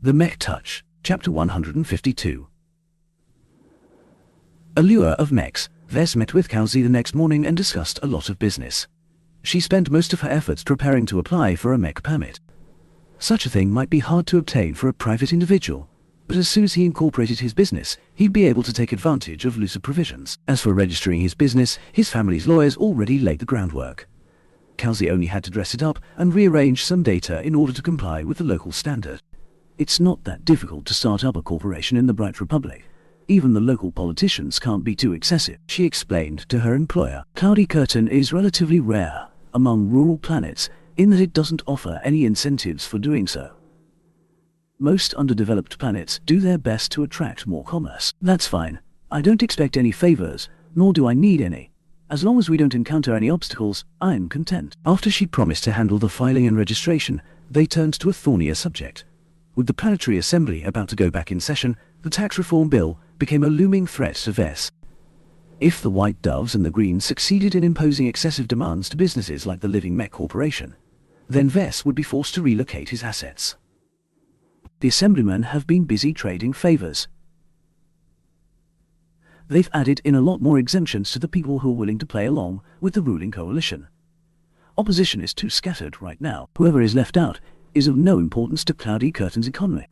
The Mech Touch, Chapter 152. Allure of Mechs. Vess met with Kelsey the next morning and discussed a lot of business. She spent most of her efforts preparing to apply for a Mech permit. Such a thing might be hard to obtain for a private individual, but as soon as he incorporated his business, he'd be able to take advantage of looser provisions. As for registering his business, his family's lawyers already laid the groundwork. Kelsey only had to dress it up and rearrange some data in order to comply with the local standard. It's not that difficult to start up a corporation in the Bright Republic. Even the local politicians can't be too excessive, she explained to her employer. Cloudy Curtain is relatively rare among rural planets in that it doesn't offer any incentives for doing so. Most underdeveloped planets do their best to attract more commerce. That's fine. I don't expect any favors, nor do I need any. As long as we don't encounter any obstacles, I'm content. After she promised to handle the filing and registration, they turned to a thornier subject. With the Planetary Assembly about to go back in session, the tax reform bill became a looming threat to Vess. If the White Doves and the Greens succeeded in imposing excessive demands to businesses like the Living Mech Corporation, then Vess would be forced to relocate his assets. The Assemblymen have been busy trading favors. They've added in a lot more exemptions to the people who are willing to play along with the ruling coalition. Opposition is too scattered right now. Whoever is left out is of no importance to Cloudy Curtain's economy.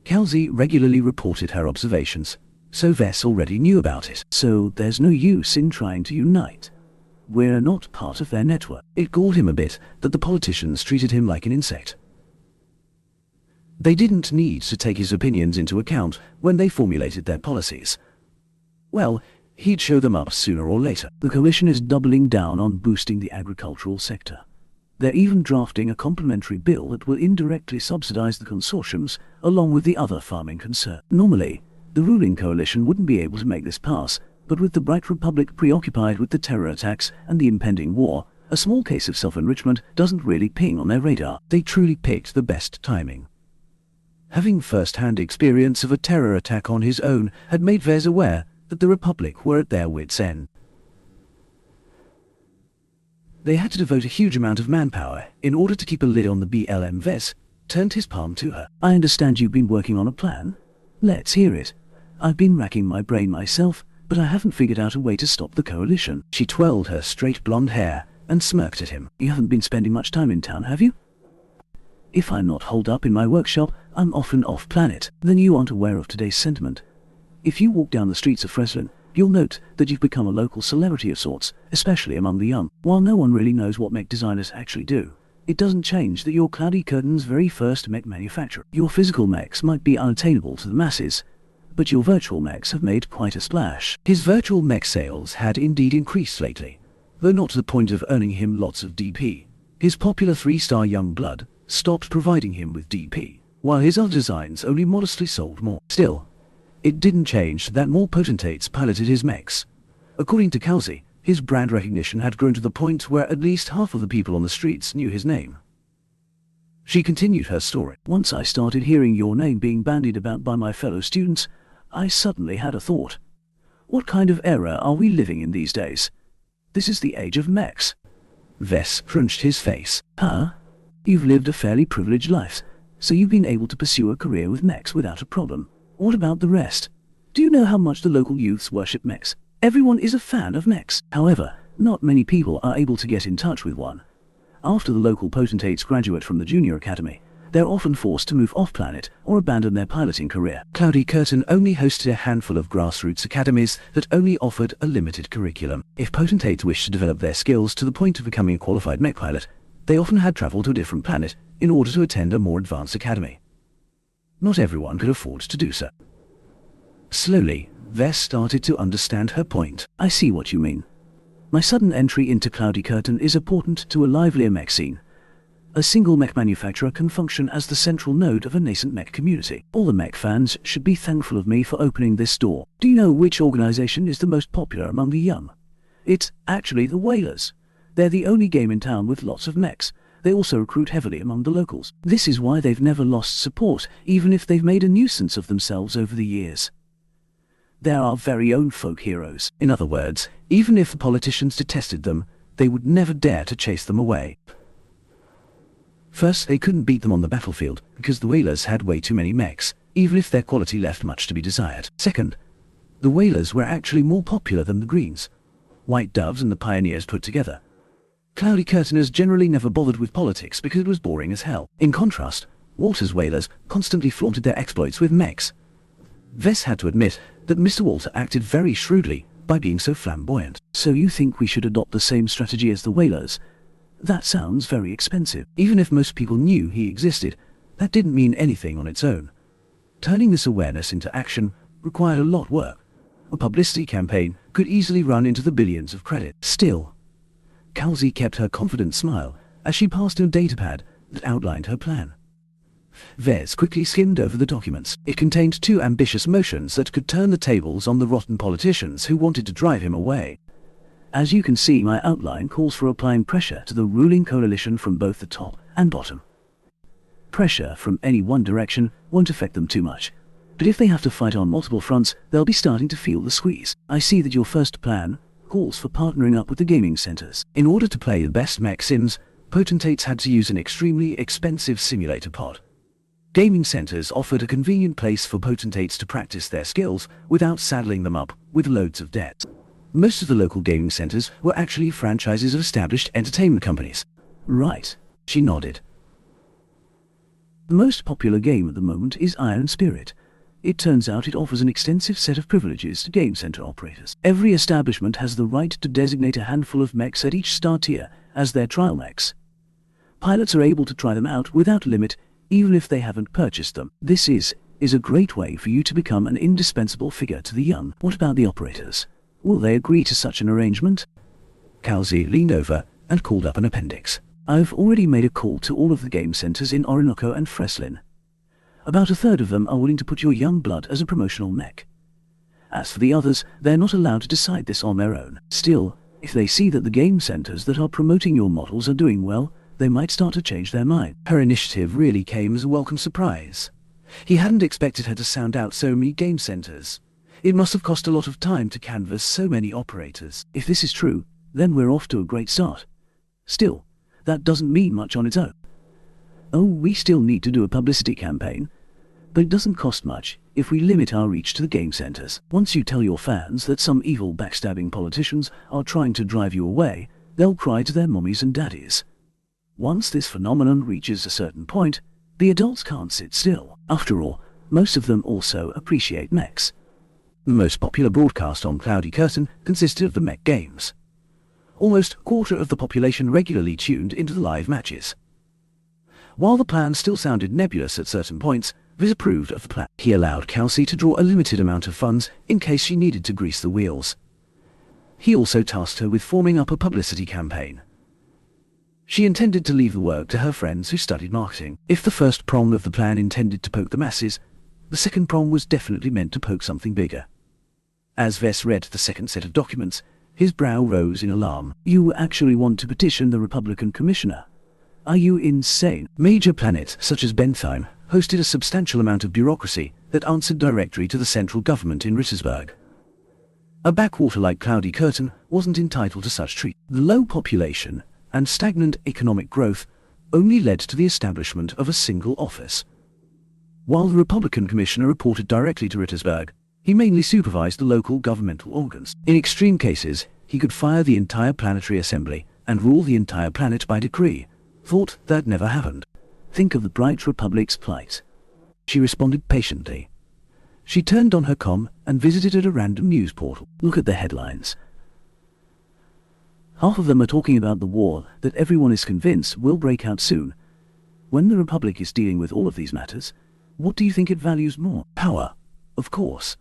Kelsey regularly reported her observations, so Vess already knew about it. So there's no use in trying to unite. We're not part of their network. It galled him a bit that the politicians treated him like an insect. They didn't need to take his opinions into account when they formulated their policies. Well, he'd show them up sooner or later. The coalition is doubling down on boosting the agricultural sector. They're even drafting a complementary bill that will indirectly subsidize the consortiums along with the other farming concerns. Normally, the ruling coalition wouldn't be able to make this pass, but with the Bright Republic preoccupied with the terror attacks and the impending war, a small case of self-enrichment doesn't really ping on their radar. They truly picked the best timing. Having first-hand experience of a terror attack on his own had made Vess aware that the Republic were at their wits' end. They had to devote a huge amount of manpower in order to keep a lid on the BLM. Vess turned his palm to her. I understand you've been working on a plan. Let's hear it. I've been racking my brain myself, but I haven't figured out a way to stop the coalition. She twirled her straight blonde hair and smirked at him. You haven't been spending much time in town, have you? If I'm not holed up in my workshop, I'm often off-planet. Then you aren't aware of today's sentiment. If you walk down the streets of Freslin, you'll note that you've become a local celebrity of sorts, especially among the young. While no one really knows what mech designers actually do, it doesn't change that you're Cloudy Curtain's very first mech manufacturer. Your physical mechs might be unattainable to the masses, but your virtual mechs have made quite a splash. His virtual mech sales had indeed increased lately, though not to the point of earning him lots of DP. His popular 3-star young blood stopped providing him with DP, while his other designs only modestly sold more. Still, it didn't change that more potentates piloted his mechs. According to Kelsey, his brand recognition had grown to the point where at least half of the people on the streets knew his name. She continued her story. Once I started hearing your name being bandied about by my fellow students, I suddenly had a thought. What kind of era are we living in these days? This is the age of mechs. Vess crunched his face. Huh? You've lived a fairly privileged life, so you've been able to pursue a career with mechs without a problem. What about the rest? Do you know how much the local youths worship mechs? Everyone is a fan of mechs. However, not many people are able to get in touch with one. After the local potentates graduate from the junior academy, they're often forced to move off-planet or abandon their piloting career. Cloudy Curtain only hosted a handful of grassroots academies that only offered a limited curriculum. If potentates wished to develop their skills to the point of becoming a qualified mech pilot, they often had travel to a different planet in order to attend a more advanced academy. Not everyone could afford to do so. Slowly, Vess started to understand her point. I see what you mean. My sudden entry into Cloudy Curtain is important to a livelier mech scene. A single mech manufacturer can function as the central node of a nascent mech community. All the mech fans should be thankful of me for opening this door. Do you know which organization is the most popular among the young? It's actually the Whalers. They're the only game in town with lots of mechs. They also recruit heavily among the locals. This is why they've never lost support, even if they've made a nuisance of themselves over the years. They're our very own folk heroes. In other words, even if the politicians detested them, they would never dare to chase them away. First, they couldn't beat them on the battlefield because the Whalers had way too many mechs, even if their quality left much to be desired. Second, the Whalers were actually more popular than the Greens, White Doves and the Pioneers put together. Cloudy Curtainers generally never bothered with politics because it was boring as hell. In contrast, Walter's Whalers constantly flaunted their exploits with mechs. Vess had to admit that Mr. Walter acted very shrewdly by being so flamboyant. So you think we should adopt the same strategy as the Whalers? That sounds very expensive. Even if most people knew he existed, that didn't mean anything on its own. Turning this awareness into action required a lot of work. A publicity campaign could easily run into the billions of credit. Still, Calzi kept her confident smile as she passed a datapad that outlined her plan. Vez quickly skimmed over the documents. It contained 2 ambitious motions that could turn the tables on the rotten politicians who wanted to drive him away. As you can see, my outline calls for applying pressure to the ruling coalition from both the top and bottom. Pressure from any one direction won't affect them too much, but if they have to fight on multiple fronts, they'll be starting to feel the squeeze. I see that your first plan calls for partnering up with the gaming centers. In order to play the best mech sims, potentates had to use an extremely expensive simulator pod. Gaming centers offered a convenient place for potentates to practice their skills without saddling them up with loads of debt. Most of the local gaming centers were actually franchises of established entertainment companies. Right, she nodded. The most popular game at the moment is Iron Spirit. It turns out it offers an extensive set of privileges to game center operators. Every establishment has the right to designate a handful of mechs at each star tier as their trial mechs. Pilots are able to try them out without limit, even if they haven't purchased them. This is a great way for you to become an indispensable figure to the young. What about the operators? Will they agree to such an arrangement? Calzi leaned over and called up an appendix. I've already made a call to all of the game centers in Orinoco and Freslin. About a third of them are willing to put your young blood as a promotional mech. As for the others, they're not allowed to decide this on their own. Still, if they see that the game centers that are promoting your models are doing well, they might start to change their mind. Her initiative really came as a welcome surprise. He hadn't expected her to sound out so many game centers. It must have cost a lot of time to canvass so many operators. If this is true, then we're off to a great start. Still, that doesn't mean much on its own. Oh, we still need to do a publicity campaign, but it doesn't cost much if we limit our reach to the game centers. Once you tell your fans that some evil backstabbing politicians are trying to drive you away, they'll cry to their mommies and daddies. Once this phenomenon reaches a certain point, the adults can't sit still. After all, most of them also appreciate mechs. The most popular broadcast on Cloudy Curtain consisted of the mech games. Almost a quarter of the population regularly tuned into the live matches. While the plan still sounded nebulous at certain points, Viz approved of the plan. He allowed Calci to draw a limited amount of funds in case she needed to grease the wheels. He also tasked her with forming up a publicity campaign. She intended to leave the work to her friends who studied marketing. If the first prong of the plan intended to poke the masses, the second prong was definitely meant to poke something bigger. As Vess read the second set of documents, his brow rose in alarm. You actually want to petition the Republican Commissioner? Are you insane? Major planets such as Bentheim hosted a substantial amount of bureaucracy that answered directly to the central government in Rittersberg. A backwater like Cloudy Curtain wasn't entitled to such treatment. The low population and stagnant economic growth only led to the establishment of a single office. While the Republican Commissioner reported directly to Rittersberg, he mainly supervised the local governmental organs. In extreme cases, he could fire the entire planetary assembly and rule the entire planet by decree. Thought that never happened. Think of the Bright Republic's plight. She responded patiently. She turned on her comm and visited a random news portal. Look at the headlines. Half of them are talking about the war that everyone is convinced will break out soon. When the Republic is dealing with all of these matters, what do you think it values more? Power, of course.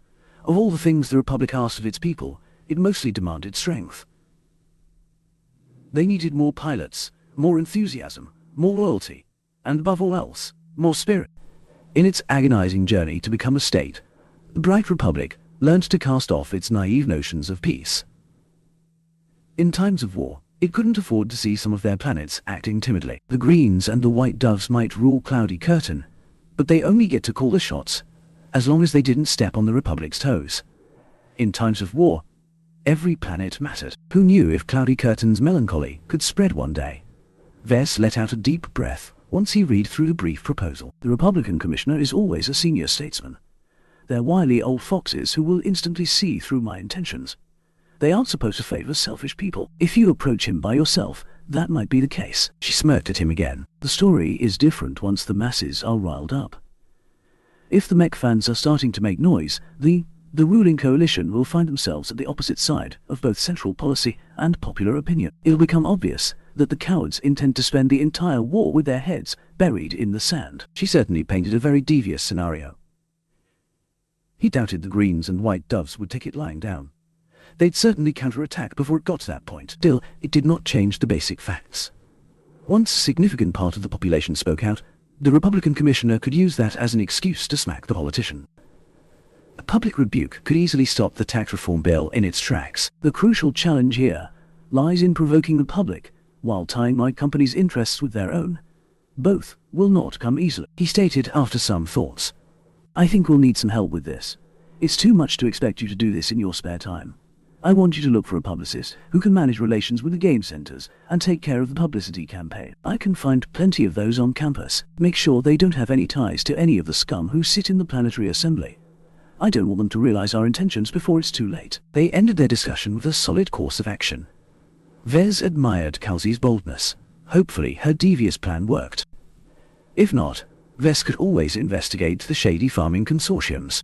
Of all the things the Republic asked of its people, it mostly demanded strength. They needed more pilots, more enthusiasm, more loyalty, and above all else, more spirit. In its agonizing journey to become a state, the Bright Republic learned to cast off its naive notions of peace. In times of war, it couldn't afford to see some of their planets acting timidly. The Greens and the White Doves might rule Cloudy Curtain, but they only get to call the shots as long as they didn't step on the Republic's toes. In times of war, every planet mattered. Who knew if Cloudy Curtain's melancholy could spread one day? Vess let out a deep breath Once he read through the brief proposal, the Republican commissioner is always a senior statesman. They're wily old foxes who will instantly see through my intentions. They aren't supposed to favor selfish people. If you approach him by yourself, that might be the case. She smirked at him again. The story is different once the masses are riled up. If the Mech fans are starting to make noise, the ruling coalition will find themselves at the opposite side of both central policy and popular opinion. It'll become obvious that the cowards intend to spend the entire war with their heads buried in the sand. She certainly painted a very devious scenario. He doubted the greens and white doves would take it lying down. They'd certainly counterattack before it got to that point. Still, it did not change the basic facts. Once a significant part of the population spoke out, the Republican commissioner could use that as an excuse to smack the politician. A public rebuke could easily stop the tax reform bill in its tracks. The crucial challenge here lies in provoking the public, while tying my company's interests with their own. Both will not come easily. He stated after some thoughts, I think we'll need some help with this. It's too much to expect you to do this in your spare time. I want you to look for a publicist who can manage relations with the game centers and take care of the publicity campaign. I can find plenty of those on campus. Make sure they don't have any ties to any of the scum who sit in the planetary assembly. I don't want them to realize our intentions before it's too late. They ended their discussion with a solid course of action. Vez admired Kelsey's boldness. Hopefully her devious plan worked. If not, Vez could always investigate the shady farming consortiums.